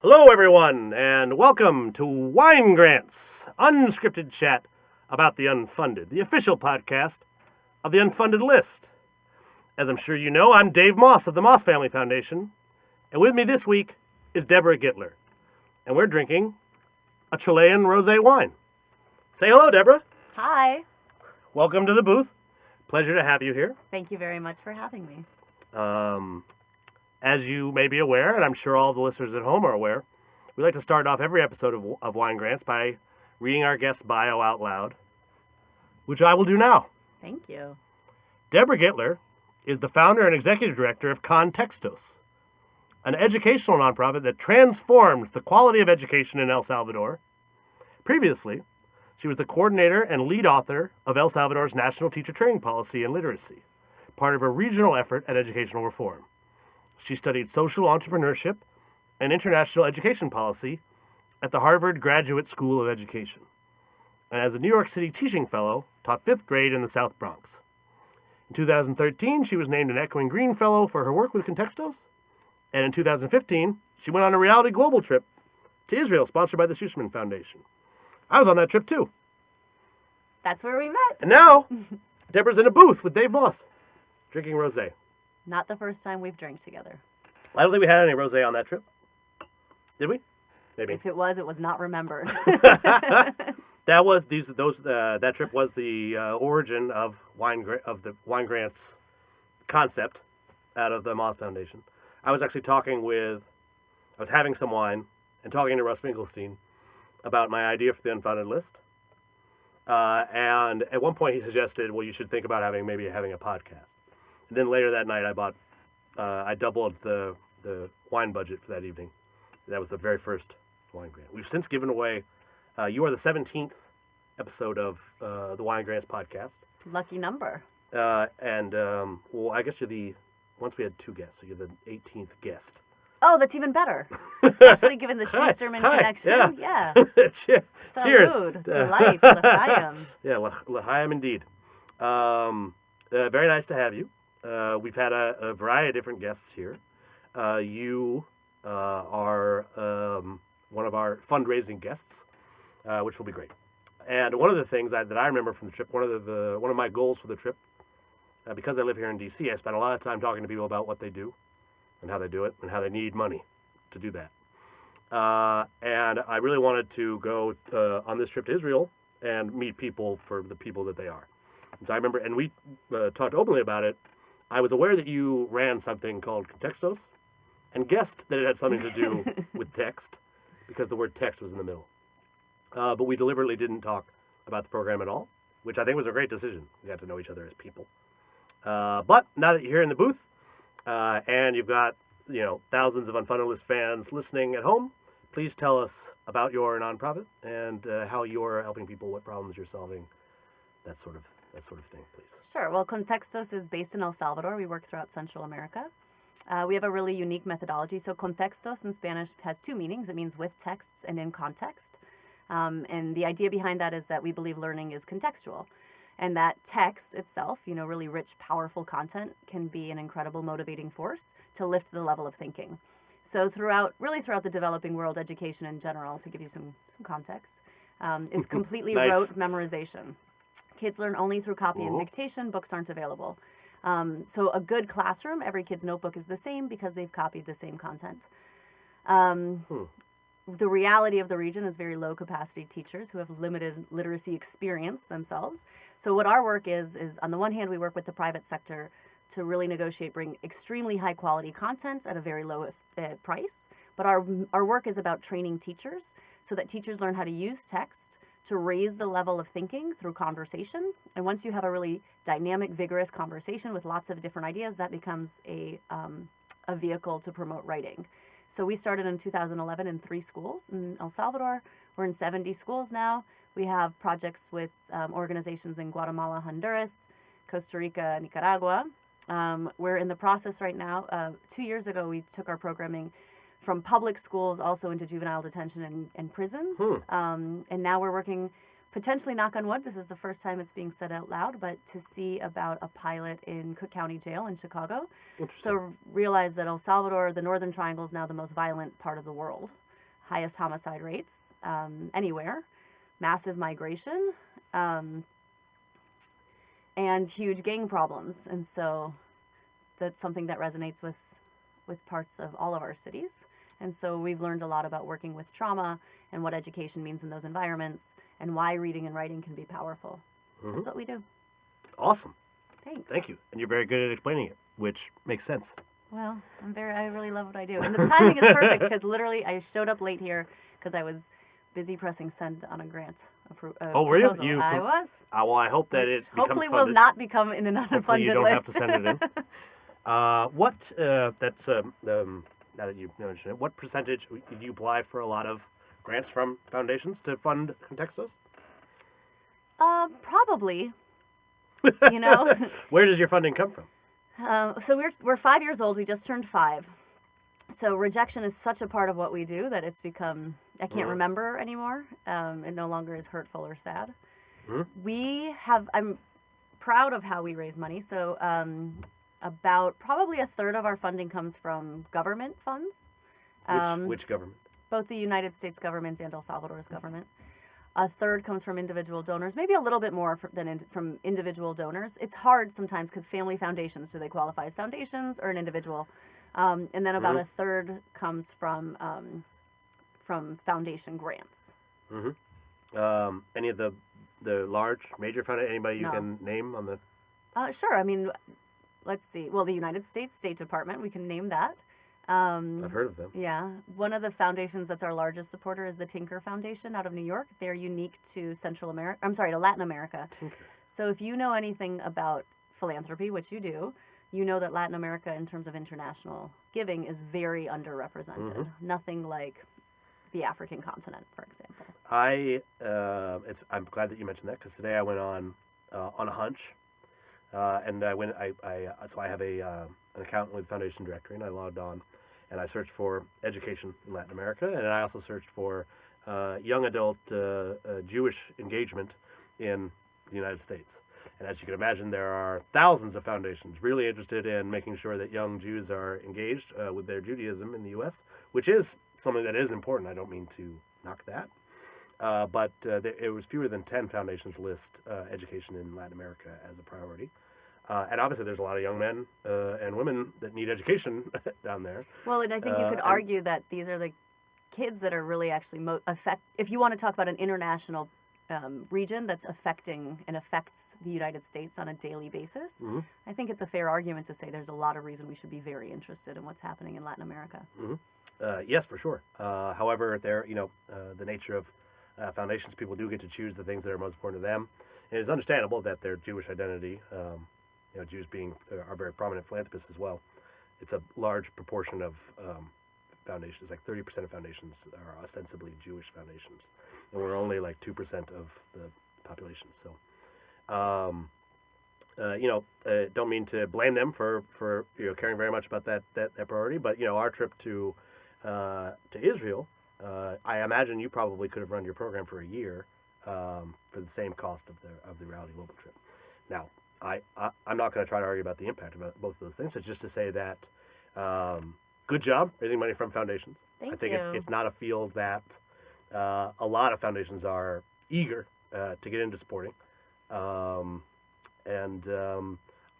Hello, everyone, and welcome to Wine Grants, unscripted chat about the unfunded, the official podcast of the Unfunded List. As I'm sure you know, I'm Dave Moss of the Moss Family Foundation, and with me this week is Debra Gittler, and we're drinking a Chilean rosé wine. Say hello, Debra. Hi. Welcome to the booth. Pleasure to have you here. Thank you very much for having me. As you may be aware, and I'm sure all the listeners at home are aware, we like to start off every episode of Wine Grants by reading our guest's bio out loud, which I will do now. Thank you. Debra Gittler is the founder and executive director of Contextos, an educational nonprofit that transforms the quality of education in El Salvador. Previously, she was the coordinator and lead author of El Salvador's National Teacher Training Policy and Literacy, part of a regional effort at educational reform. She studied social entrepreneurship and international education policy at the Harvard Graduate School of Education, and as a New York City teaching fellow, taught 5th grade in the South Bronx. In 2013, she was named an Echoing Green Fellow for her work with Contextos, and in 2015, she went on a reality global trip to Israel, sponsored by the Schusterman Foundation. I was on that trip too. That's where we met. And now, Debra's in a booth with Dave Moss, drinking rosé. Not the first time we've drank together. I don't think we had any rosé on that trip. Did we? Maybe. If it was not remembered. That trip was the origin of the Wine Grants concept out of the Moss Foundation. I was actually having some wine and talking to Russ Finkelstein about my idea for the Unfunded List. And at one point he suggested, well, you should think about having a podcast. And then later that night I doubled the wine budget for that evening. That was the very first Wine Grant. We've since given away, you are the 17th episode of the Wine Grants podcast. Lucky number. Well, I guess once we had 2 guests, so you're the 18th guest. Oh, that's even better. Especially given the Schusterman connection. Yeah. Cheers. Salud. Delight. L'chaim. Yeah, l'chaim indeed. Very nice to have you. We've had a variety of different guests here. You are one of our fundraising guests, which will be great. And one of the things that I remember from the trip, one of my goals for the trip, because I live here in D.C., I spent a lot of time talking to people about what they do and how they do it and how they need money to do that. And I really wanted to go on this trip to Israel and meet people for the people that they are. And so I remember, and we talked openly about it. I was aware that you ran something called Contextos and guessed that it had something to do with text because the word text was in the middle. But we deliberately didn't talk about the program at all, which I think was a great decision. We got to know each other as people. But now that you're here in the booth and you've got thousands of Unfunded List fans listening at home, please tell us about your nonprofit and how you're helping people, what problems you're solving, that sort of thing, please. Sure. Well, Contextos is based in El Salvador. We work throughout Central America. We have a really unique methodology. So contextos in Spanish has 2 meanings. It means with texts and in context. And the idea behind that is that we believe learning is contextual. And that text itself, really rich, powerful content can be an incredible motivating force to lift the level of thinking. So throughout the developing world, education in general, to give you some context, is completely Nice. rote memorization. Kids learn only through copy and dictation. Books aren't available. So a good classroom, every kid's notebook is the same because they've copied the same content. The reality of the region is very low capacity teachers who have limited literacy experience themselves. So what our work is on the one hand, we work with the private sector to really bring extremely high quality content at a very low price. But our work is about training teachers so that teachers learn how to use text to raise the level of thinking through conversation. And once you have a really dynamic, vigorous conversation with lots of different ideas, that becomes a vehicle to promote writing. So we started in 2011 in 3 schools in El Salvador. We're in 70 schools now. We have projects with organizations in Guatemala, Honduras, Costa Rica, Nicaragua. We're in the process right now. 2 years ago, we took our programming from public schools also into juvenile detention and prisons. And now we're working, potentially, knock on wood, this is the first time it's being said out loud, but to see about a pilot in Cook County Jail in Chicago. So realize that El Salvador, the Northern Triangle, is now the most violent part of the world. highest homicide rates anywhere, massive migration, and huge gang problems. And so that's something that resonates with parts of all of our cities. And so we've learned a lot about working with trauma and what education means in those environments and why reading and writing can be powerful. That's what we do. Awesome. Thanks. Thank you. And you're very good at explaining it, which makes sense. Well, I really love what I do. And the timing is perfect because literally I showed up late here because I was busy pressing send on a grant Oh, were you? proposal. I was. Well, I hope that it becomes hopefully funded. will not become in an unfunded Hopefully you don't list. have to send it in. Now that you mentioned it, what percentage do you apply for a lot of grants from foundations to fund Contextos? Probably. You know. Where does your funding come from? So we're 5 years old. We just turned 5. So rejection is such a part of what we do that it's become, I can't remember anymore. It no longer is hurtful or sad. I'm proud of how we raise money. So about probably a third of our funding comes from government funds. Which government? Both the United States government and El Salvador's government. A third comes from individual donors, maybe a little bit more from individual donors. It's hard sometimes because family foundations, do they qualify as foundations or an individual? And then about a third comes from foundation grants. Any of the large major foundations? Anybody you No. can name on the? Sure. I mean, let's see. Well, the United States State Department, we can name that. I've heard of them. Yeah. One of the foundations that's our largest supporter is the Tinker Foundation out of New York. They're unique to to Latin America. Tinker. So if you know anything about philanthropy, which you do, you know that Latin America, in terms of international giving, is very underrepresented. Nothing like the African continent, for example. I'm glad that you mentioned that because today I went on a hunch, and so I have an account with Foundation Directory, and I logged on, and I searched for education in Latin America, and I also searched for young adult Jewish engagement in the United States. And as you can imagine, there are thousands of foundations really interested in making sure that young Jews are engaged with their Judaism in the U.S., which is something that is important. I don't mean to knock that. But it was fewer than 10 foundations list education in Latin America as a priority. And obviously there's a lot of young men and women that need education down there. Well, and I think you could argue that these are the kids that are really actually if you want to talk about an international region that's affecting and affects the United States on a daily basis, I think it's a fair argument to say there's a lot of reason we should be very interested in what's happening in Latin America. Yes, for sure. However, the nature of foundations, people do get to choose the things that are most important to them. And it's understandable that their Jewish identity, Jews are very prominent philanthropists as well. It's a large proportion of foundations, like 30% of foundations are ostensibly Jewish foundations, and we're only like 2% of the population. So, don't mean to blame them for caring very much about that priority, but our trip to Israel, I imagine you probably could have run your program for a year for the same cost of the Reality Global trip. Now, I'm not going to try to argue about the impact of both of those things. It's just to say that good job raising money from foundations. Thank I think you. it's not a field that a lot of foundations are eager to get into supporting. I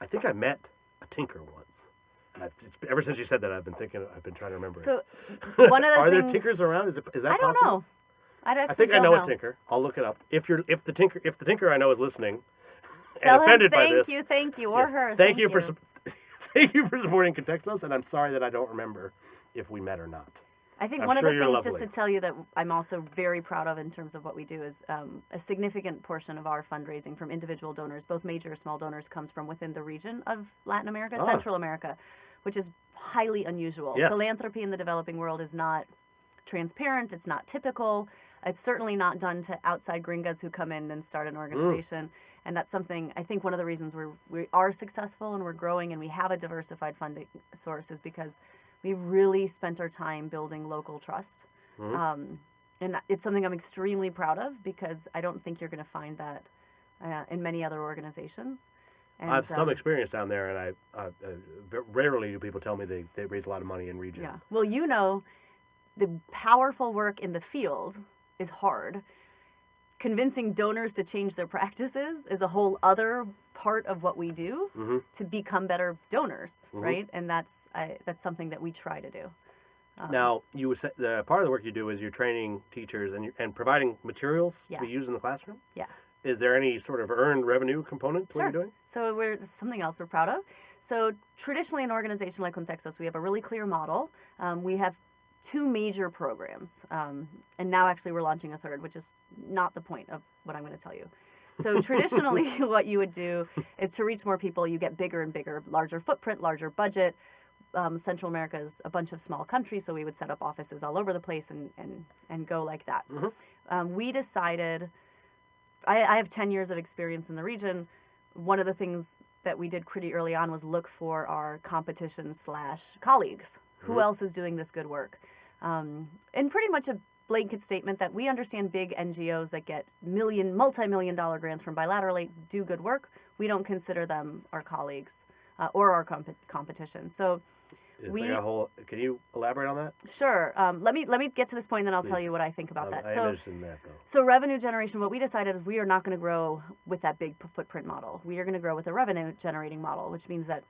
think I met a tinker once. Ever since you said that, I've been trying to remember. So it. one of the are there things, tinkers around? Is that I don't possible? know. I think I know a tinker. I'll look it up. If the tinker I know is listening Tell and offended him by this, thank you, or yes, her. Thank you for supporting Contextos, and I'm sorry that I don't remember if we met or not. I think I'm one sure of the you're things just lovely. to tell you that I'm also very proud of in terms of what we do is a significant portion of our fundraising from individual donors, both major or small donors, comes from within the region of Latin America, Central America, which is highly unusual. Yes. Philanthropy in the developing world is not transparent. It's not typical. It's certainly not done to outside gringas who come in and start an organization. And that's something, I think one of the reasons we are successful and we're growing and we have a diversified funding source is because we really spent our time building local trust. And it's something I'm extremely proud of because I don't think you're going to find that in many other organizations. And, I have some experience down there, and I rarely do people tell me they raise a lot of money in region. Yeah. Well, the powerful work in the field is hard. Convincing donors to change their practices is a whole other part of what we do to become better donors, right? And that's something that we try to do. Now, you said part of the work you do is you're training teachers and providing materials Yeah. to be used in the classroom. Yeah. Is there any sort of earned revenue component to what you're doing? So this is something else we're proud of. So traditionally, an organization like Contextos, we have a really clear model. We have 2 major programs, and now actually we're launching a third, which is not the point of what I'm going to tell you. So traditionally, what you would do is to reach more people, you get bigger and bigger, larger footprint, larger budget. Central America is a bunch of small countries, so we would set up offices all over the place and go like that. We decided, I have 10 years of experience in the region. One of the things that we did pretty early on was look for our competition/colleagues. Who else is doing this good work? And pretty much a blanket statement that we understand big NGOs that get multi-million dollar grants from Bilateral Aid do good work. We don't consider them our colleagues or our competition. So can you elaborate on that? Sure. Let me get to this point, and then I'll tell you what I think about that. I'm interested in that, though. So revenue generation, what we decided is we are not going to grow with that big footprint model. We are going to grow with a revenue generating model, which means that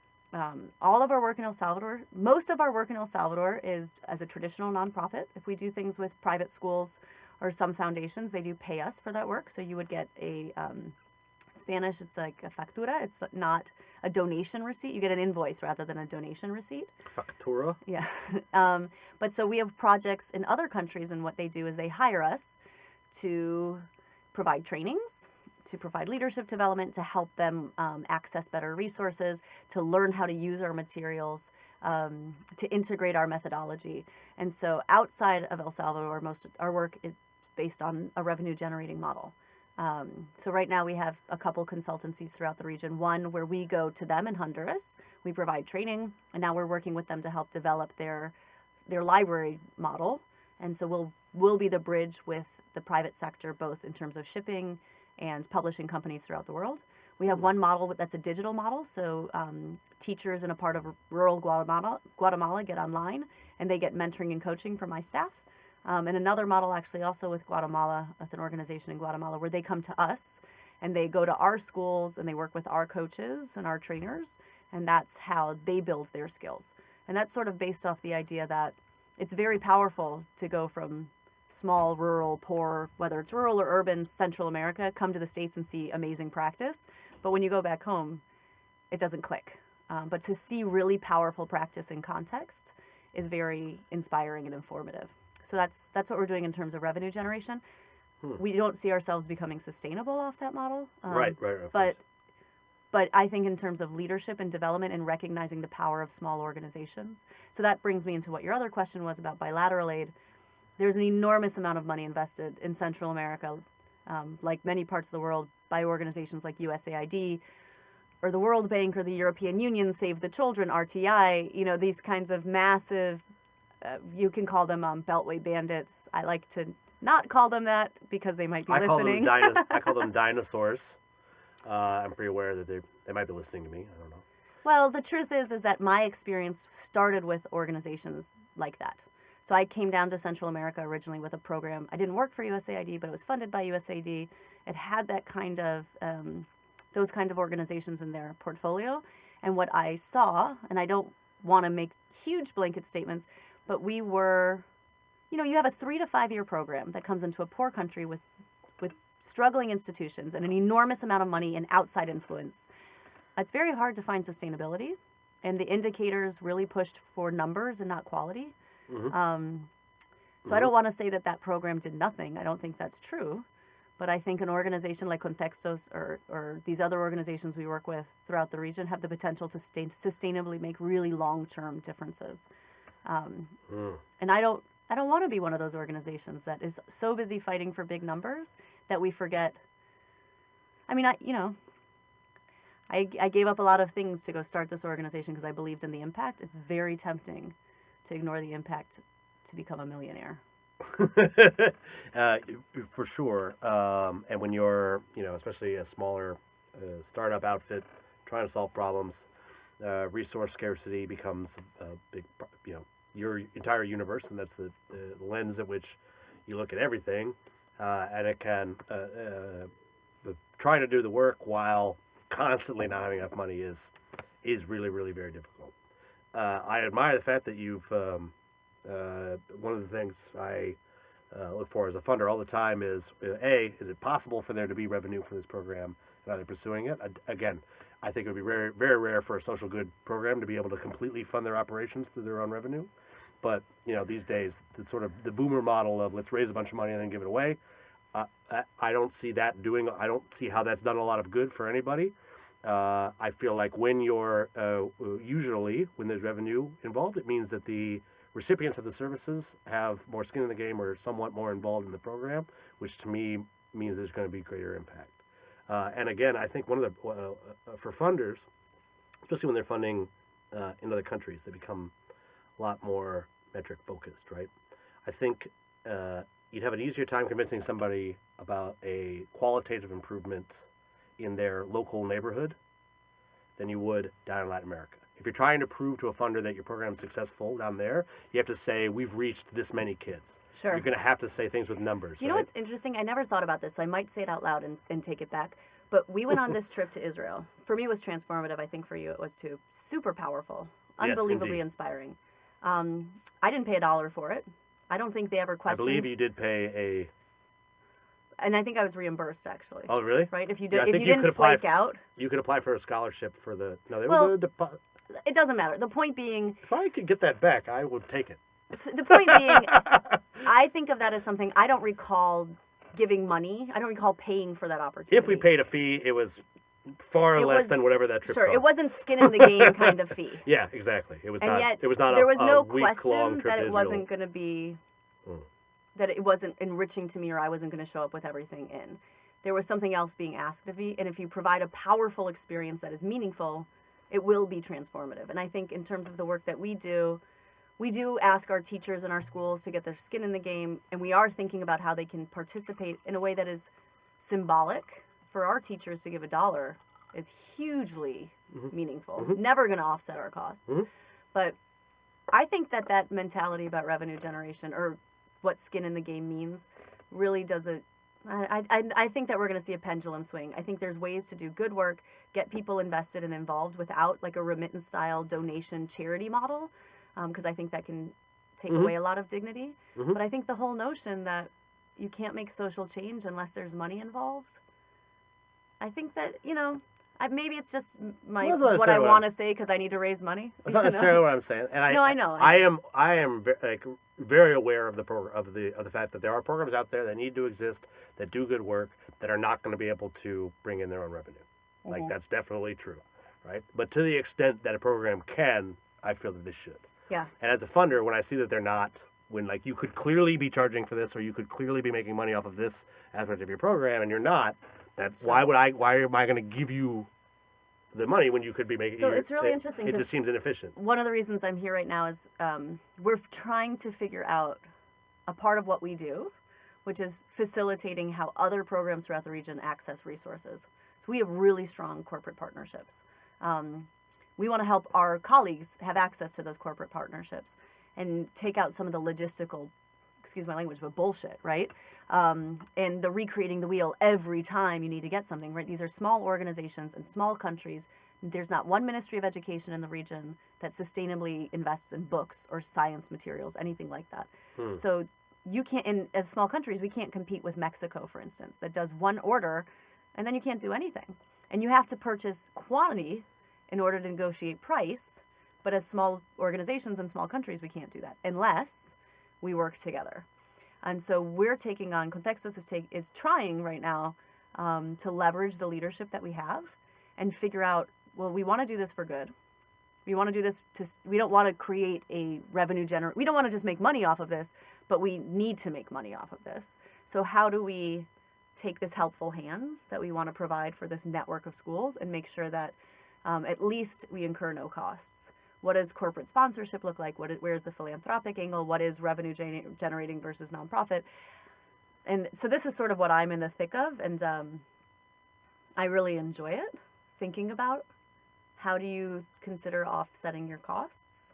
all of our work in El Salvador, most of our work in El Salvador is as a traditional nonprofit. If we do things with private schools or some foundations, they do pay us for that work. So you would get a, in Spanish, it's like a factura. It's not a donation receipt. You get an invoice rather than a donation receipt. Factura? Yeah. But so we have projects in other countries, and what they do is they hire us to provide trainings, to provide leadership development, to help them access better resources, to learn how to use our materials, to integrate our methodology. And so outside of El Salvador, most of our work is based on a revenue generating model. So right now we have a couple consultancies throughout the region. One where we go to them in Honduras, we provide training, and now we're working with them to help develop their library model. And so we'll be the bridge with the private sector, both in terms of shipping and publishing companies throughout the world. We have one model that's a digital model, so teachers in a part of rural Guatemala get online, and they get mentoring and coaching from my staff. And another model actually also with Guatemala, with an organization in Guatemala, where they come to us and they go to our schools and they work with our coaches and our trainers, and that's how they build their skills. And that's sort of based off the idea that it's very powerful to go from small, rural, poor, whether it's rural or urban, Central America, come to the States and see amazing practice. But when you go back home, it doesn't click. But to see really powerful practice in context is very inspiring and informative. So that's what we're doing in terms of revenue generation. We don't see ourselves becoming sustainable off that model. Right. But I think in terms of leadership and development and recognizing the power of small organizations. So that brings me into what your other question was about bilateral aid. There's an enormous amount of money invested in Central America, like many parts of the world, by organizations like USAID or the World Bank or the European Union, Save the Children, RTI, these kinds of massive, you can call them beltway bandits. I like to not call them that because they might be listening. I call them dinosaurs. I'm pretty aware that they might be listening to me. I don't know. Well, the truth is that my experience started with organizations like that. So I came down to Central America originally with a program. I didn't work for USAID, but it was funded by USAID. It had that kind of, those kind of organizations in their portfolio. And what I saw, and I don't want to make huge blanket statements, but we were, you have a 3 to 5 year program that comes into a poor country with struggling institutions and an enormous amount of money and outside influence. It's very hard to find sustainability, and the indicators really pushed for numbers and not quality. So I don't want to say that program did nothing. I don't think that's true. But I think an organization like Contextos or these other organizations we work with throughout the region have the potential to sustainably make really long-term differences. And I don't want to be one of those organizations that is so busy fighting for big numbers that we forget. I mean, I gave up a lot of things to go start this organization because I believed in the impact. It's very tempting to ignore the impact to become a millionaire. For sure. And when you're, especially a smaller startup outfit trying to solve problems, resource scarcity becomes a big, your entire universe, and that's the lens at which you look at everything, and it can trying to do the work while constantly not having enough money is really, really very difficult. I admire the fact that you've one of the things I look for as a funder all the time is is it possible for there to be revenue from this program, and are they pursuing it? Again, I think it would be very, very rare for a social good program to be able to completely fund their operations through their own revenue. But these days, the sort of the boomer model of let's raise a bunch of money and then give it away, I don't see that doing. I don't see how that's done a lot of good for anybody. I feel like when you're usually when there's revenue involved, it means that the recipients of the services have more skin in the game or somewhat more involved in the program, which to me means there's going to be greater impact. And again, I think one of the for funders, especially when they're funding in other countries, they become a lot more metric focused, right? I think you'd have an easier time convincing somebody about a qualitative improvement in their local neighborhood than you would down in Latin America. If you're trying to prove to a funder that your program's successful down there, you have to say, we've reached this many kids. Sure. You're going to have to say things with numbers. You know what's interesting? I never thought about this, so I might say it out loud and take it back. But we went on this trip to Israel. For me, it was transformative. I think for you, it was too. Super powerful. Unbelievably yes, inspiring. I didn't pay $1 for it. I don't think they ever questioned. I believe you did pay and I think I was reimbursed, actually. Oh, really? Right? If you, Yeah, if you didn't flake out. You could apply for a scholarship for the... No, there well, was a... It doesn't matter. The point being... If I could get that back, I would take it. The point being, I think of that as something... I don't recall giving money. I don't recall paying for that opportunity. If we paid a fee, it was far less than whatever that trip cost. It wasn't skin in the game kind of fee. Yeah, exactly. It was and not. Yet, it was not. There was no question that it wasn't going to be. That it wasn't enriching to me, or I wasn't going to show up with everything in. There was something else being asked of me, and if you provide a powerful experience that is meaningful, it will be transformative. And I think in terms of the work that we do ask our teachers in our schools to get their skin in the game, and we are thinking about how they can participate in a way that is symbolic. For our teachers to give $1 is hugely meaningful. Never going to offset our costs. But I think that mentality about revenue generation, or what skin in the game means, really does it. I think that we're going to see a pendulum swing. I think there's ways to do good work, get people invested and involved without like a remittance style donation charity model, because I think that can take away a lot of dignity. But I think the whole notion that you can't make social change unless there's money involved, I think that, maybe it's just what I want to say because I need to raise money. That's not necessarily what I'm saying. And I know. I am very aware of the fact that there are programs out there that need to exist, that do good work, that are not going to be able to bring in their own revenue. Like, that's definitely true, right? But to the extent that a program can, I feel that this should. Yeah. And as a funder, when I see that they're not, when like you could clearly be charging for this, or you could clearly be making money off of this aspect of your program, and you're not, why am I going to give you the money when you could be making? So it's really interesting. It just seems inefficient. One of the reasons I'm here right now is we're trying to figure out a part of what we do, which is facilitating how other programs throughout the region access resources. So we have really strong corporate partnerships. We want to help our colleagues have access to those corporate partnerships and take out some of the logistical, excuse my language, but bullshit, right? And the recreating the wheel every time you need to get something, right? These are small organizations and small countries. There's not one Ministry of Education in the region that sustainably invests in books or science materials, anything like that. So you can't, as small countries, we can't compete with Mexico, for instance, that does one order and then you can't do anything. And you have to purchase quantity in order to negotiate price. But as small organizations and small countries, we can't do that unless we work together. And so we're taking on, Contextos is trying right now to leverage the leadership that we have and figure out, well, we want to do this for good. We want to do this we don't want to create a revenue we don't want to just make money off of this, but we need to make money off of this. So how do we take this helpful hand that we want to provide for this network of schools and make sure that at least we incur no costs? What does corporate sponsorship look like? Where's the philanthropic angle? What is revenue generating versus nonprofit? And so this is sort of what I'm in the thick of, and I really enjoy it, thinking about how do you consider offsetting your costs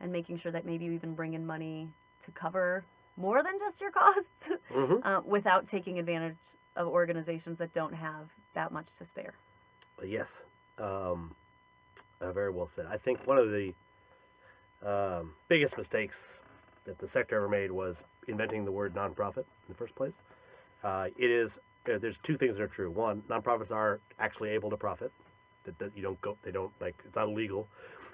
and making sure that maybe you even bring in money to cover more than just your costs without taking advantage of organizations that don't have that much to spare. Yes. Very well said. I think one of the biggest mistakes that the sector ever made was inventing the word nonprofit in the first place. There's two things that are true. One, nonprofits are actually able to profit. That you don't go, they don't, like, it's not illegal.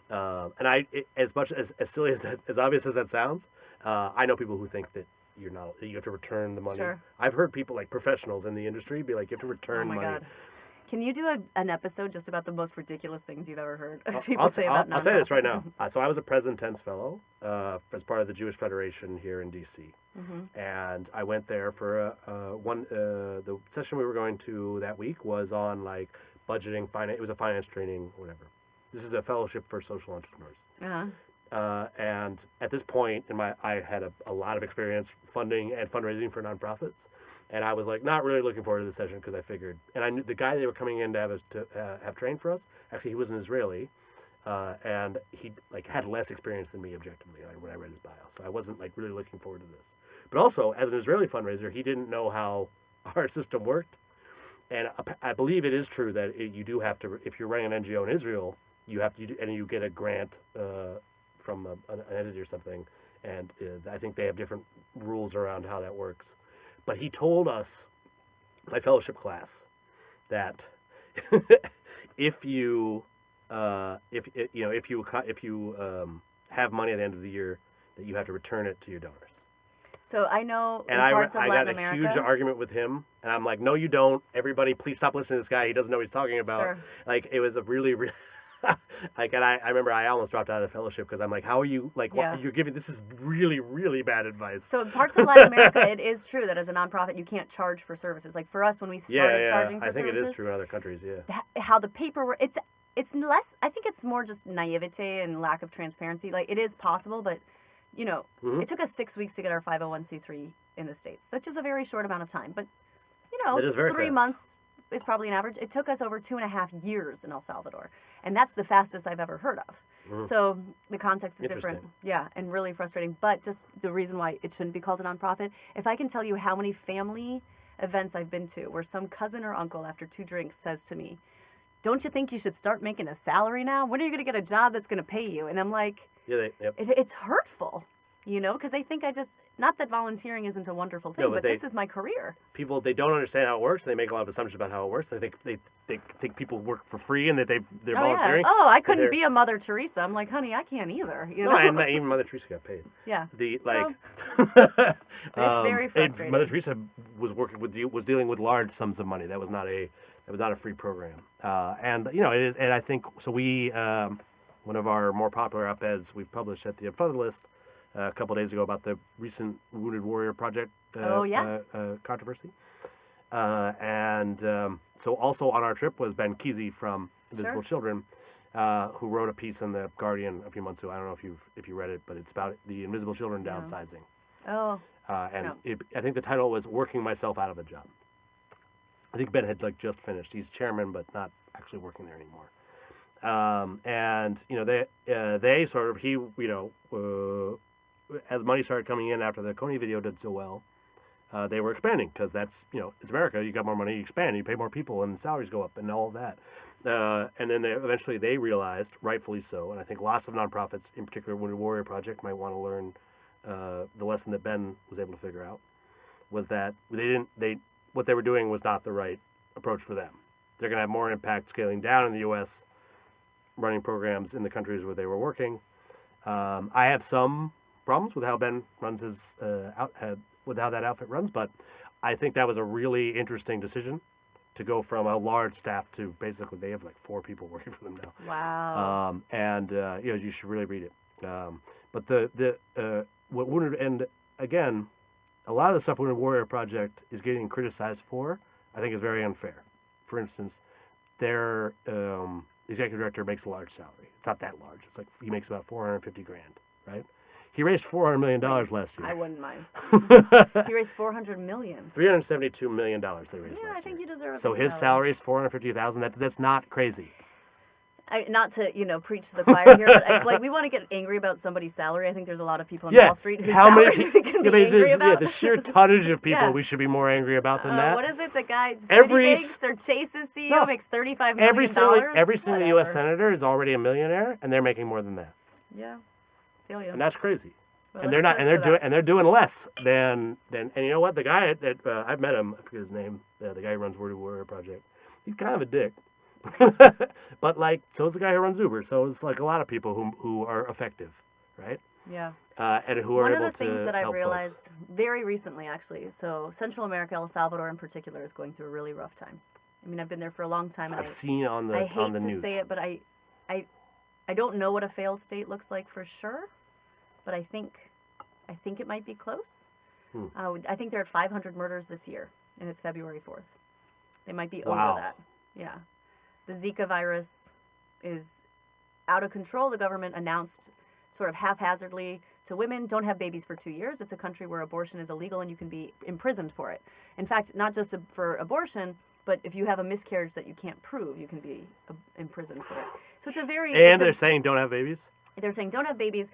As much as silly as that, as obvious as that sounds, I know people who think that you have to return the money. Sure. I've heard people, like professionals in the industry, be like, you have to return money. God. Can you do an episode just about the most ridiculous things you've ever heard I'll say about nonprofits? I'll tell you this right now. So I was a Present Tense Fellow as part of the Jewish Federation here in D.C. And I went there for the session we were going to that week was on, like, budgeting, finance. It was a finance training, whatever. This is a fellowship for social entrepreneurs. And at this point I had a lot of experience funding and fundraising for nonprofits, and I was, like, not really looking forward to the session because I figured, and I knew the guy they were coming in to have trained for us. Actually, he was an Israeli, and he, like, had less experience than me objectively, like, when I read his bio. So I wasn't, like, really looking forward to this. But also, as an Israeli fundraiser, he didn't know how our system worked. And I believe it is true that you do have to, if you're running an NGO in Israel, you get a grant from an entity or something, and I think they have different rules around how that works. But he told us, my fellowship class, that if you have money at the end of the year, that you have to return it to your donors. So I know in and parts of I Latin got a America, huge argument with him, and I'm like, no, you don't. Everybody, please stop listening to this guy. He doesn't know what he's talking about. Sure. Like, it was a really, really like, and I remember I almost dropped out of the fellowship because I'm like, how are you, like, what, you're giving, this is really, really bad advice. So in parts of Latin America, it is true that as a nonprofit, you can't charge for services. Like, for us, when we started charging for services. I think it is true in other countries, how the paperwork, it's less, I think it's more just naivete and lack of transparency. Like, it is possible, but, you know, it took us 6 weeks to get our 501c3 in the States, which is a very short amount of time. But, you know, 3 months is probably an average. It took us over 2.5 years in El Salvador, and that's the fastest I've ever heard of. So the context is different. Yeah, and really frustrating. But just the reason why it shouldn't be called a nonprofit, if I can tell you how many family events I've been to where some cousin or uncle after 2 drinks says to me, don't you think you should start making a salary now? When are you going to get a job that's going to pay you? And I'm like, it's hurtful. You know, because they think not that volunteering isn't a wonderful thing, but this is my career. People, they don't understand how it works. They make a lot of assumptions about how it works. They think people work for free and that they're volunteering. Yeah. Oh, I couldn't be a Mother Teresa. I'm like, honey, I can't either. You know? And even Mother Teresa got paid. Yeah. It's very frustrating. Mother Teresa was dealing with large sums of money. That was not a free program. And you know, it is. And I think so. We one of our more popular op-eds we've published at the Unfunded List a couple of days ago about the recent Wounded Warrior Project controversy. So also on our trip was Ben Kesey from Invisible Children, who wrote a piece in the Guardian a few months ago. I don't know if you read it, but it's about the Invisible Children downsizing. I think the title was "Working Myself Out of a Job." I think Ben had, like, just finished. He's chairman, but not actually working there anymore. And you know, they sort of as money started coming in after the Coney video did so well, they were expanding because that's, you know, it's America. You got more money, you expand, you pay more people, and salaries go up, and all of that. And then eventually they realized, rightfully so, and I think lots of nonprofits, in particular Wounded Warrior Project, might want to learn the lesson that Ben was able to figure out, was that what they were doing was not the right approach for them. They're going to have more impact scaling down in the U.S., running programs in the countries where they were working. I have some problems with how Ben runs his with how that outfit runs, but I think that was a really interesting decision to go from a large staff to basically they have like 4 people working for them now. Wow. You should really read it. But what Wounded, and again, a lot of the stuff Wounded Warrior Project is getting criticized for, I think is very unfair. For instance, their executive director makes a large salary. It's not that large. It's like he makes about $450,000, right? He raised $400 million last year. I wouldn't mind. He raised $400 million. $372 million they raised last year. Yeah, I think you deserve it. So his salary is $450,000. That's not crazy. not to, preach to the choir here, but like we want to get angry about somebody's salary. I think there's a lot of people on Wall Street whose salaries we can be angry about. Yeah, the sheer tonnage of people Yeah. we should be more angry about than that. What is it? The guy, Every Citibank's or Chase's CEO makes $35 million. Every single U.S. Whatever. senator is already a millionaire, and they're making more than that. Yeah, feel you. And that's crazy. Well, And they're doing less than and you know what, the guy that I've met him, I forget his name, the guy who runs Word Warrior Project. He's kind of a dick. But like, so is the guy who runs Uber. So it's like a lot of people who are effective, right? Yeah. And who are able to One of the things that I help realized folks. very recently, actually, so Central America, El Salvador in particular, is going through a really rough time. I mean, I've been there for a long time, and I've seen on the I news. hate to say it, but I don't know what a failed state looks like for sure, but I think it might be close. I think they're at 500 murders this year, and it's February 4th. They might be over that. Yeah. The Zika virus is out of control. The government announced sort of haphazardly to women, don't have babies for 2 years. It's a country where abortion is illegal and you can be imprisoned for it. In fact, not just for abortion, but if you have a miscarriage that you can't prove, you can be imprisoned for it. So it's a very... And they're saying don't have babies? They're saying don't have babies.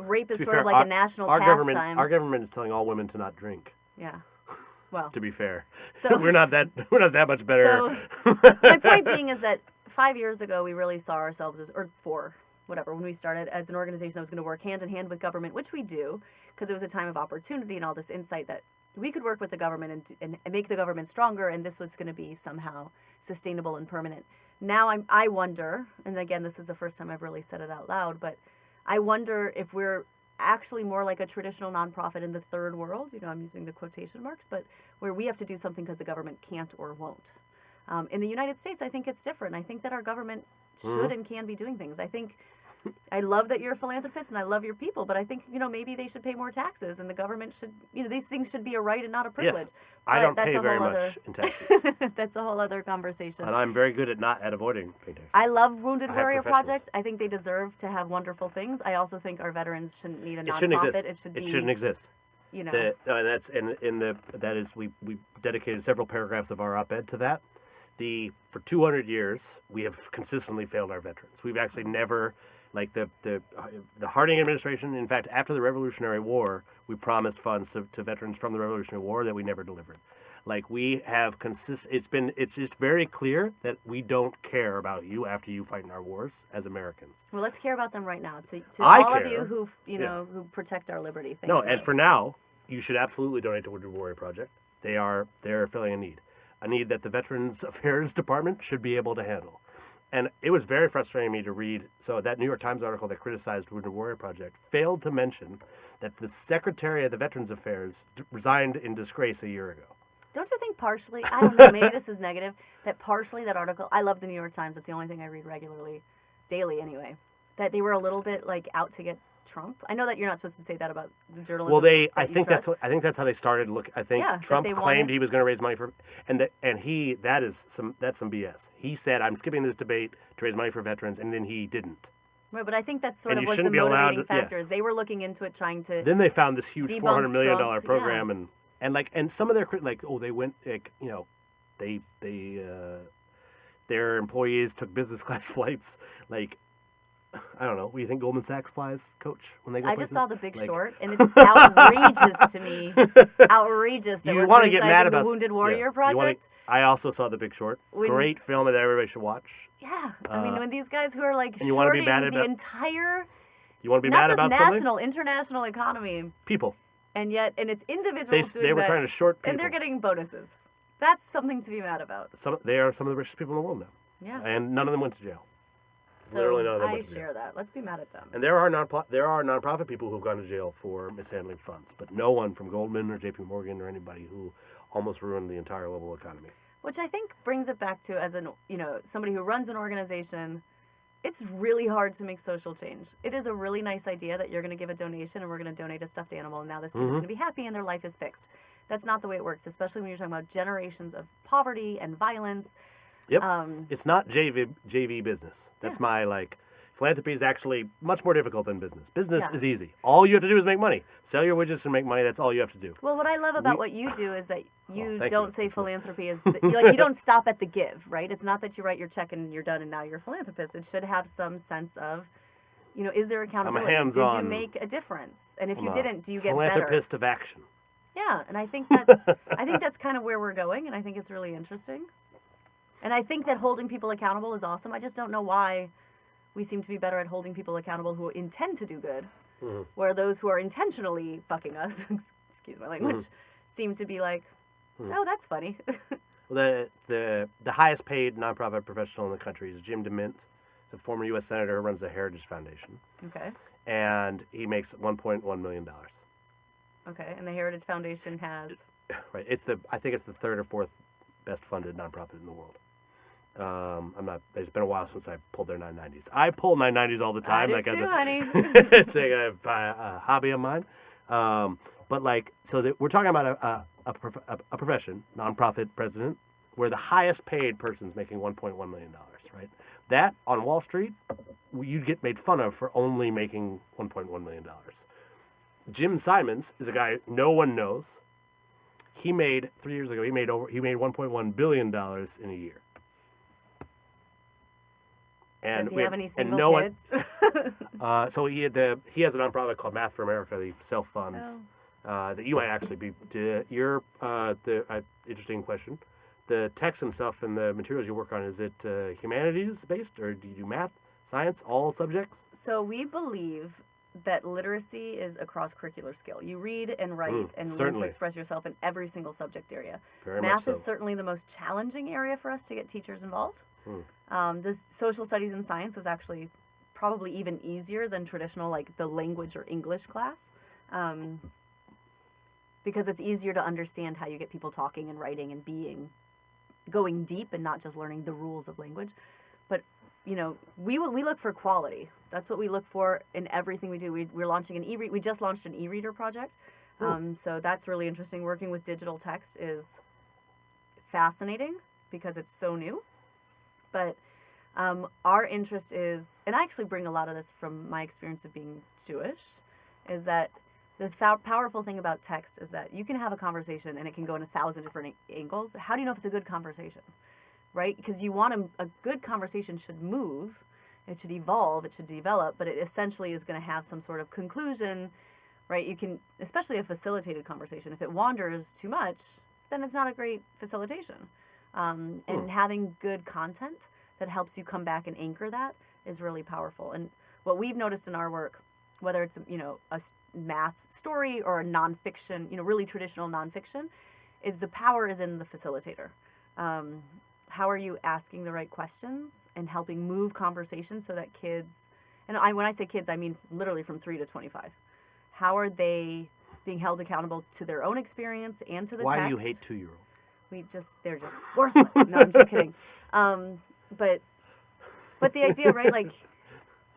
Rape is sort fair, of like a national pastime. Our government is telling all women to not drink. Yeah. Well, to be fair, so we're not that much better. So my point being is that 5 years ago we really saw ourselves as, or 4, whatever, when we started as an organization that was going to work hand in hand with government, which we do, because it was a time of opportunity and all this insight that we could work with the government and make the government stronger, and this was going to be somehow sustainable and permanent. Now I wonder, and again, this is the first time I've really said it out loud, but I wonder if we're actually more like a traditional nonprofit in the third world, I'm using the quotation marks, but where we have to do something because the government can't or won't. In the United States, I think it's different. I think that our government should and can be doing things. I love that you're a philanthropist and I love your people, but I think, maybe they should pay more taxes and the government should, these things should be a right and not a privilege. Yes, I don't pay very much in taxes. That's a whole other conversation. And I'm very good at avoiding paying taxes. I love Wounded Warrior Project. I think they deserve to have wonderful things. I also think our veterans shouldn't need a nonprofit. It shouldn't exist. We dedicated several paragraphs of our op-ed to that. For 200 years, we have consistently failed our veterans. We've actually never, like the Harding administration, in fact, after the Revolutionary War, we promised funds to veterans from the Revolutionary War that we never delivered. Like, we have it's just very clear that we don't care about you after you fight in our wars as Americans. Well, let's care about them right now. To all of you who who protect our liberty. Thank you. And for now, you should absolutely donate to Wounded Warrior Project. They're filling a need that the Veterans Affairs Department should be able to handle. And it was very frustrating to me to read. So that New York Times article that criticized Wounded Warrior Project failed to mention that the Secretary of the Veterans Affairs resigned in disgrace a year ago. Don't you think partially, I don't know, maybe this is negative, that partially that article, I love the New York Times, it's the only thing I read regularly, daily anyway, that they were a little bit like out to get Trump. I know that you're not supposed to say that about the journalism. Well, I think that's how they started. I think Trump claimed he was going to raise money for, that's some BS. He said, I'm skipping this debate to raise money for veterans, and then he didn't. Right, but I think that's sort of was the motivating factors. They were looking into it, trying to. Then they found this huge $400 million Trump, program, and some of their they went their employees took business class flights, like. I don't know. What do you think Goldman Sachs flies, Coach, when they go places? I just saw The Big Short, and it's outrageous to me. Outrageous that we're criticizing the Wounded Warrior Project. I also saw The Big Short. Great film that everybody should watch. Yeah. I mean, when these guys who are like shorting the entire... You want to be mad about something? Not just national, international economy. People. And it's individuals they were trying to short people. And they're getting bonuses. That's something to be mad about. They are some of the richest people in the world now. Yeah. And none of them went to jail. So I share that. Let's be mad at them. And there are nonprofit people who've gone to jail for mishandling funds, but no one from Goldman or J.P. Morgan or anybody who almost ruined the entire global economy. Which I think brings it back to, as somebody who runs an organization, it's really hard to make social change. It is a really nice idea that you're going to give a donation and we're going to donate a stuffed animal and now this kid's going to be happy and their life is fixed. That's not the way it works, especially when you're talking about generations of poverty and violence. Yep. It's not JV business. That's my Philanthropy is actually much more difficult than business. Business Yeah. is easy. All you have to do is make money. Sell your widgets and make money. That's all you have to do. Well, what I love about what you do is that you thank don't you. say That's it. philanthropy is you don't stop at the give, right? It's not that you write your check and you're done and now you're a philanthropist. It should have some sense of, is there accountability? Did you hands-on- make a difference? And if I'm you a didn't, do you get better? Philanthropist of action. Yeah, and I think that's kind of where we're going, and I think it's really interesting. And I think that holding people accountable is awesome. I just don't know why we seem to be better at holding people accountable who intend to do good, where those who are intentionally fucking us, excuse my language, seem to be like, oh, that's funny. The highest paid nonprofit professional in the country is Jim DeMint. He's a former U.S. Senator who runs the Heritage Foundation. Okay. And he makes $1.1 million. Okay, and the Heritage Foundation has... Right. I think it's the third or fourth best funded nonprofit in the world. It's been a while since I pulled their 990s. I pull 990s all the time. I do too, honey. It's a hobby of mine. But we're talking about a profession, nonprofit president, where the highest paid person's making $1.1 million, right? That on Wall Street, you'd get made fun of for only making $1.1 million. Jim Simons is a guy no one knows. He made 3 years ago. He made $1.1 billion in a year. And does he have any single kids? So he has a nonprofit called Math for America. He self funds. That you might actually be. Interesting question. The text and stuff and the materials you work on, is it humanities based, or do you do math, science, all subjects? So we believe that literacy is a cross-curricular skill. You read and write and learn to express yourself in every single subject area. Very Math much so. is certainly the most challenging area for us to get teachers involved. The social studies and science is actually probably even easier than traditional, like the language or English class, because it's easier to understand how you get people talking and writing and going deep and not just learning the rules of language. But we look for quality. That's what we look for in everything we do. We're launching we just launched an e-reader project. So that's really interesting. Working with digital text is fascinating because it's so new. But our interest is, and I actually bring a lot of this from my experience of being Jewish, is that the powerful thing about text is that you can have a conversation and it can go in 1,000 different angles. How do you know if it's a good conversation? Right? Because you want a good conversation should move, it should evolve, it should develop, but it essentially is going to have some sort of conclusion, right? You can, especially a facilitated conversation, if it wanders too much, then it's not a great facilitation. And having good content that helps you come back and anchor that is really powerful. And what we've noticed in our work, whether it's a math story or a nonfiction, really traditional nonfiction, is the power is in the facilitator. How are you asking the right questions and helping move conversations so that kids, and when I say kids, I mean literally from 3 to 25. How are they being held accountable to their own experience and to the text? Why do you hate 2-year-olds? They're just worthless. No, I'm just kidding. But the idea, right, like,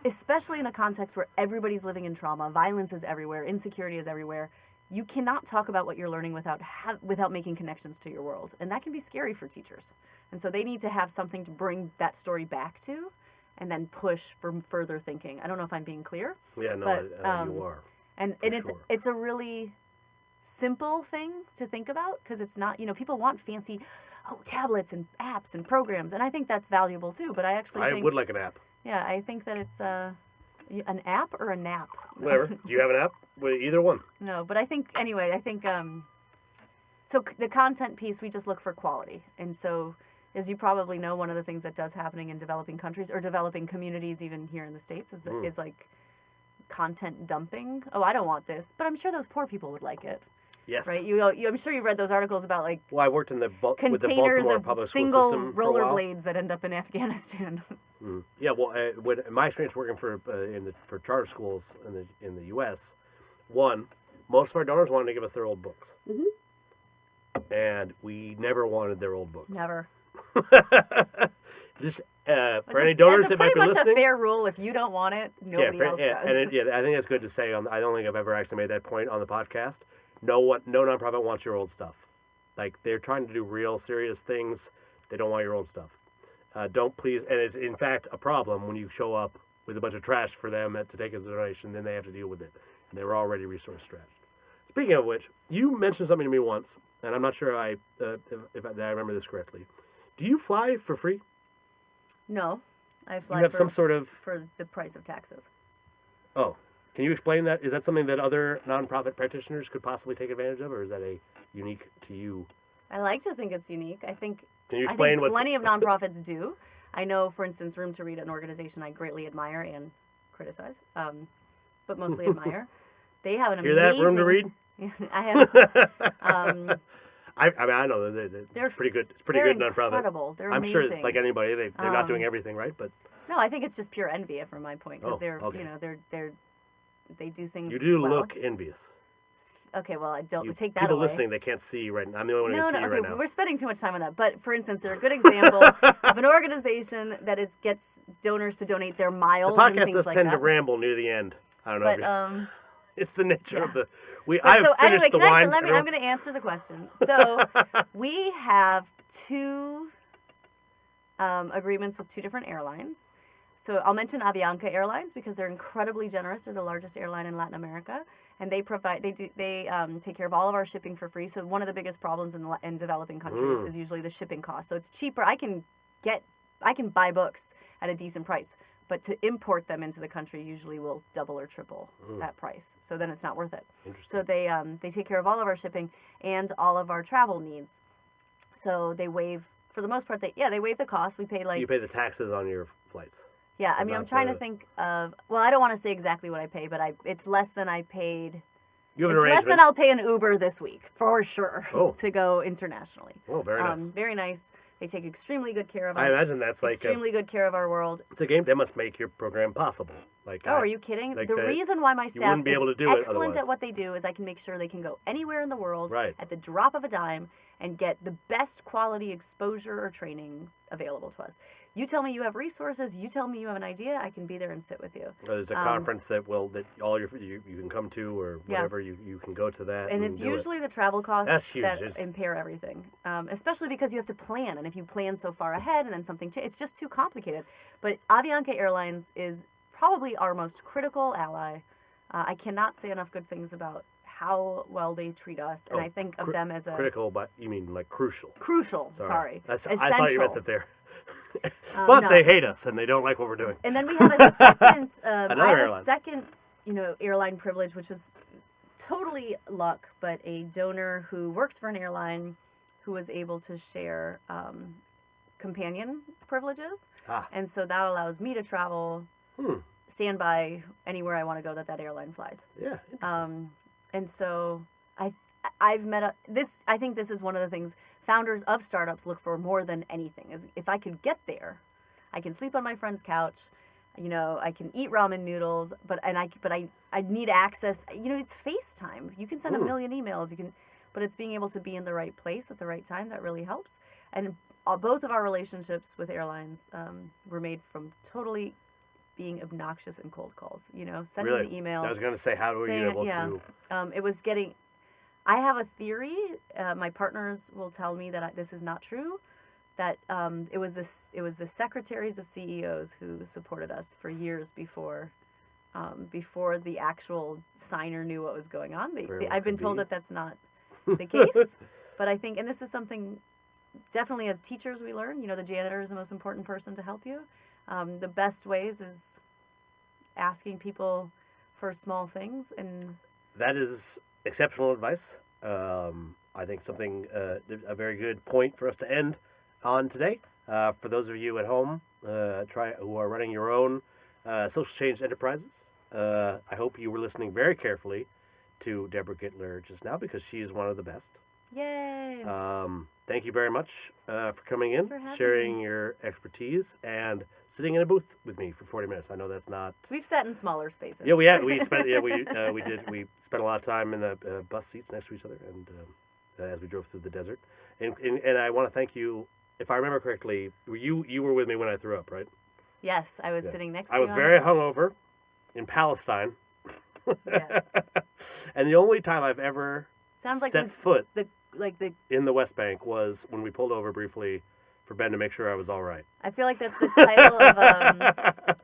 especially in a context where everybody's living in trauma, violence is everywhere, insecurity is everywhere, you cannot talk about what you're learning without making connections to your world. And that can be scary for teachers. And so they need to have something to bring that story back to and then push for further thinking. I don't know if I'm being clear. Yeah, no, but, you are. And it's a really simple thing to think about, because it's not, people want fancy tablets and apps and programs, and I think that's valuable too, but I would like an app. Yeah, I think that it's an app or a nap. Whatever. Do you have an app? Well, either one. No, but I think so the content piece, we just look for quality. And so, as you probably know, one of the things that does happening in developing countries or developing communities, even here in the States, is like content dumping. Oh, I don't want this, but I'm sure those poor people would like it. Yes. Right. I'm sure you read those articles about like. Well, I worked in with the containers Baltimore of public school single system for a while. rollerblades that end up in Afghanistan. Yeah. Well, in my experience working for charter schools in the U.S., most of our donors wanted to give us their old books, and we never wanted their old books. Never. This for any donors that might be listening. It's pretty much a fair rule. If you don't want it, nobody else does. And I think it's good to say. I don't think I've ever actually made that point on the podcast. No nonprofit wants your old stuff. Like, they're trying to do real serious things. They don't want your old stuff. Don't please. And it's in fact a problem when you show up with a bunch of trash for them to take as a donation, then they have to deal with it. And they were already resource stretched. Speaking of which, you mentioned something to me once, and I'm not sure if I remember this correctly. Do you fly for free? No, I fly You have some sort of... for the price of taxes. Oh, can you explain that? Is that something that other nonprofit practitioners could possibly take advantage of, or is that a unique to you? I like to think it's unique. Can you explain what plenty of nonprofits do. I know, for instance, Room to Read, an organization I greatly admire and criticize, but mostly admire. They have an amazing... Hear that, Room to Read? I have... I know they're pretty good. It's pretty good nonprofit. Incredible. They're I'm amazing. sure, like anybody, they're not doing everything right, but no, I think it's just pure envy from my point because okay. they do things. You do well. Look envious. Okay, well, I don't take that people away. Listening, they can't see right now. I'm the only one who can see right now. We're spending too much time on that. But for instance, they're a good example of an organization that gets donors to donate their miles. The podcast and things does like tend that. to ramble near the end. I don't know. But it's the nature of the. I'm finished the wine. I'm going to answer the question. So we have two agreements with two different airlines. So I'll mention Avianca Airlines because they're incredibly generous. They're the largest airline in Latin America, and they take care of all of our shipping for free. So one of the biggest problems in developing countries is usually the shipping cost. So it's cheaper. I can buy books at a decent price, but to import them into the country usually will double or triple that price. So then it's not worth it. So they take care of all of our shipping and all of our travel needs. So they waive, for the most part, they waive the cost. We pay you pay the taxes on your flights. Yeah, I mean, I'm trying to think of... Well, I don't want to say exactly what I pay, but it's less than I paid... You have it's an less than I'll pay an Uber this week, for sure, to go internationally. Oh, very nice. Very nice. They take extremely good care of us. I imagine that's like... Extremely good care of our world. It's a game that must make your program possible. Are you kidding? The reason why my staff be able to do excellent at what they do is I can make sure they can go anywhere in the world at the drop of a dime and get the best quality exposure or training available to us. You tell me you have resources, you tell me you have an idea, I can be there and sit with you. There's a conference that all you can come to or whatever, you can go to that. And it's usually the travel costs that It's... impair everything, especially because you have to plan. And if you plan so far ahead and then something it's just too complicated. But Avianca Airlines is probably our most critical ally. I cannot say enough good things about how well they treat us, and I think of them as a... Critical, but you mean like crucial. Crucial, sorry. I thought you meant that they're... but they hate us, and they don't like what we're doing. And then we have a second... Another second, airline privilege, which was totally luck, but a donor who works for an airline who was able to share companion privileges. And so that allows me to travel... stand by anywhere I want to go that airline flies. Yeah. And so I've met this. I think this is one of the things founders of startups look for more than anything. Is if I could get there, I can sleep on my friend's couch. I can eat ramen noodles, but I need access. It's FaceTime. You can send a million emails. But it's being able to be in the right place at the right time that really helps. And both of our relationships with airlines were made from totally being obnoxious in cold calls, sending the emails. I was going to say, how were you able to... it was getting... I have a theory, my partners will tell me that this is not true, that it was the secretaries of CEOs who supported us for years before the actual signer knew what was going on. I've been told that that's not the case, but I think, and this is something, definitely as teachers we learn, the janitor is the most important person to help you. The best ways is asking people for small things, and that is exceptional advice. I think something a very good point for us to end on today. For those of you at home, who are running your own social change enterprises, I hope you were listening very carefully to Debra Gittler just now because she is one of the best. Yay! Thank you very much for coming in, sharing your expertise, and sitting in a booth with me for 40 minutes. I know that's not... We've sat in smaller spaces. Yeah, we spent we spent a lot of time in the bus seats next to each other, and as we drove through the desert. And I want to thank you. If I remember correctly, you were with me when I threw up, right? Yes, I was sitting next to you. I was very hungover in Palestine. Yes. And the only time I've ever set foot in the West Bank was when we pulled over briefly for Ben to make sure I was all right. I feel like that's the title of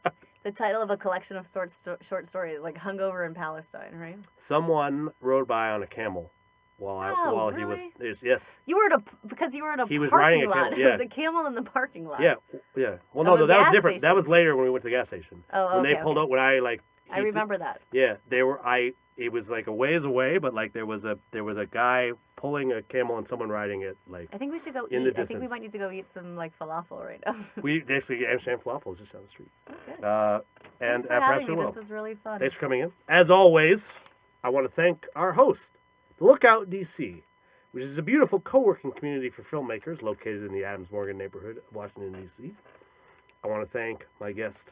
The title of a collection of short stories, like Hungover in Palestine, right? Someone rode by on a camel while he was. Really? Yes. You were because you were in a He was parking riding a lot. camel, It yeah. was a camel in the parking lot. Yeah, yeah. Well, Of no, a that was gas different. That station. was later when we went to the gas station. Oh, When okay. they pulled okay. out, when I like. I remember that. Yeah, they were. It was like a ways away, but like there was a guy pulling a camel and someone riding it. Like I think we should go in the eat. I think we distance. might need to go eat some like falafel right now. we actually Amsterdam falafel is just down the street. Okay. And Thanks for perhaps having we me. will. This was really fun. Thanks for coming in. As always, I want to thank our host, the Lookout DC, which is a beautiful co-working community for filmmakers located in the Adams Morgan neighborhood of Washington, D.C. I want to thank my guest,